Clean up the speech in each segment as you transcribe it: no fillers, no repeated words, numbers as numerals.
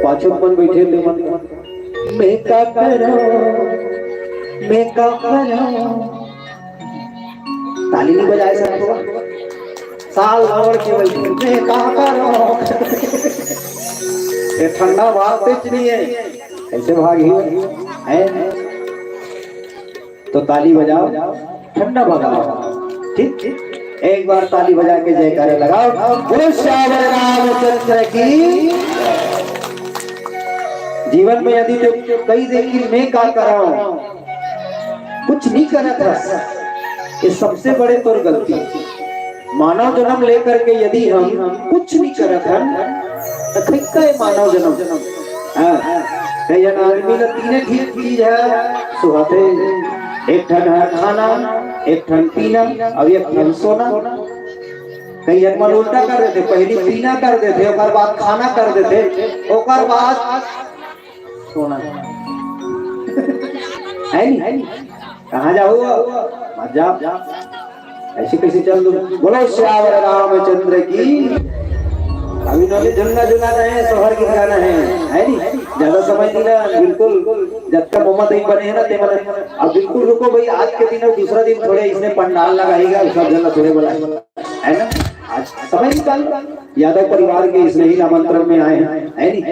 पाछो मन बैठे थे मन मैं का करो ताली नहीं बजाए सबको साल और के बैठे मैं का करो ये ठंडा बात कुछ नहीं है ऐसे भागी है तो ताली बजाओ ठंडा भगाओ ठीक एक बार ताली बजा के जयकारे लगाओ बोलो श्यामल रामचंद्र की। जीवन में यदि तो कई देखी मैं का कराऊं कुछ नहीं करा था ये सबसे बड़े तौर गलती। मानव जन्म लेकर के यदि हम कुछ नहीं करा था तो है मानव जन्म आदमी ने तीन ठीक चीज है सुहाते एक ठन है खाना एक ठन पीना और एक ठन सोना कई जन्म उल्टा कर देते, पहली पीना कर देते, ओकर बाद खाना कर देते, ओकर बाद सोना है नहीं। कहाँ जाओ मत जा, ऐसे कैसे चल दो। बोलो श्यावर रामचंद्र की। अभी नौले झुलना झुला रहे हैं, शोहर की गाना है नहीं। ज्यादा समय दिला बिल्कुल जब तक मोहम्मद नहीं बने हैं ना ते मैंने अब बिल्कुल रुको भाई। आज के दिन और दूसरा दिन थोड़े इसने पंडाल लगाएगा, सब जगह थोड़े बोला है ना। आज समय निकाल यादव परिवार के स्नेही आमंत्रण में आए हैं है नहीं।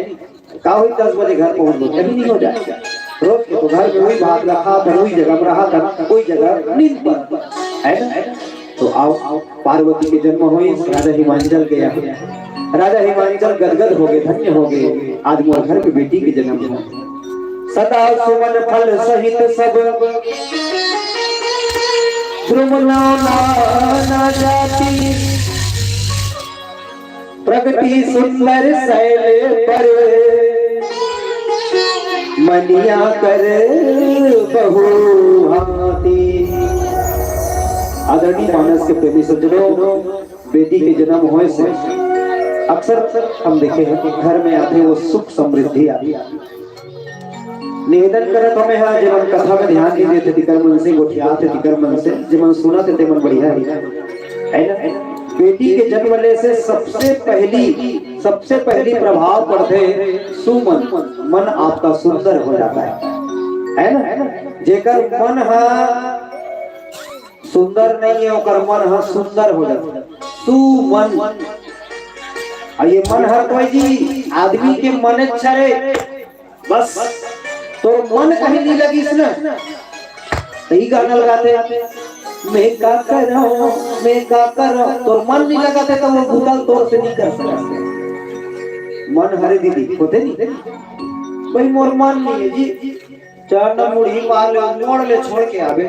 का हुई 10 बजे घर पहुंच दो, कहीं नहीं हो जाएगा। रोज के तो घर में वही बात रखा था, वही जगह में रहा था, कोई जगह नींद पर है ना। तो आओ पार्वती के जन्म हुए, राजा हिमांचल गया, राजा हिमांचल गदगद हो गए, धन्य हो गए। आज मोर घर पे बेटी के जन्म हुआ। सदा सुमन फल सहित सब ना जाती, प्रगति सुंदर शैल पर मनिया कर बहु हाथी। आदरणीय मानस के प्रेमी सज्जनों, बेटी के जन्म होने से अक्सर हम देखे हैं कि घर में आते वो सुख समृद्धि आती। निवेदन करत हमें है जीवन कथा में ध्यान दीजिए थे तिकर मन से गोठिया थे तिकर मन से जीवन सुना थे मन बढ़िया है ना। बेटी के जन्म ले से सबसे पहली प्रभाव पड़ते सुमन, मन आपका सुंदर हो जाता है ना। जेकर मन सुंदर नहीं है, ओकर मन सुंदर हो जाता है। सुमन और ये मन हर कोई जी आदमी के मन अच्छा रे, बस तो मन कहीं नहीं लगी ना। यही गाना लगाते मैं का करो तो मन नहीं लगाते तो वो भूतल तौर से नहीं कर सकते। मन हरे दीदी होते नहीं भाई, मोर मन नहीं है जी, चार मुड़ी मार ले मोड़ ले छोड़ के आवे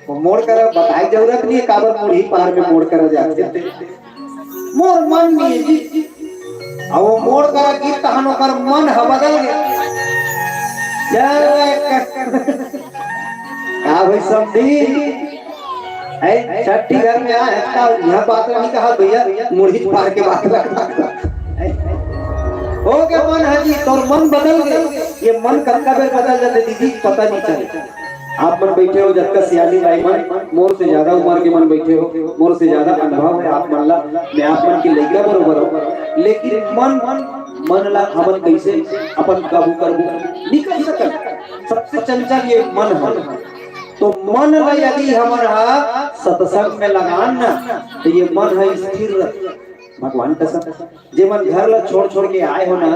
वो मोड़ कर बताई जरूरत नहीं है। काबर मुड़ी पार में मोड़ कर जाते मोर मन नहीं है जी। अब वो मोड़ कर गीत तहन ओकर मन बदल गया। भाई समझी है छठी घर में आए यह बात नहीं कहा भैया, मुड़ी पार के बात हो गया मन है जी। तो मन बदल गए, ये मन कब बदल जाते दीदी पता नहीं चले। आप मन बैठे हो जब का सियाली भाई मन मोर से ज्यादा उम्र के मन बैठे हो, मोर से ज्यादा अनुभव है आप मन ला। मैं आप मन की लइका बरोबर हो, लेकिन मन ला हमन कैसे अपन काबू करबो नहीं कर सकत। सबसे चंचल ये मन है। तो मन ला यदि हमन सत्संग में लगान ना तो ये मन है स्थिर भगवान का सब। जे मन घर ला छोड़ के आए हो ना,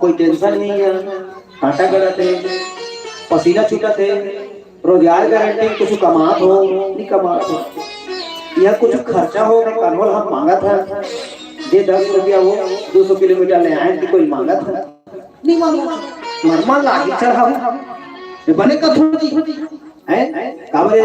कोई टेंशन नहीं है, कांटा गलत है, पसीना छूटत है, रोजगार गारंटी कुछ कमात हो नहीं कमात हो, यह कुछ खर्चा हो कन्वल हम मांगा था जे 10 रुपया हो 200 किलोमीटर ले आए कोई मांगा था नहीं मांगा। मरमा लागी चढ़ा बने कथों है काबर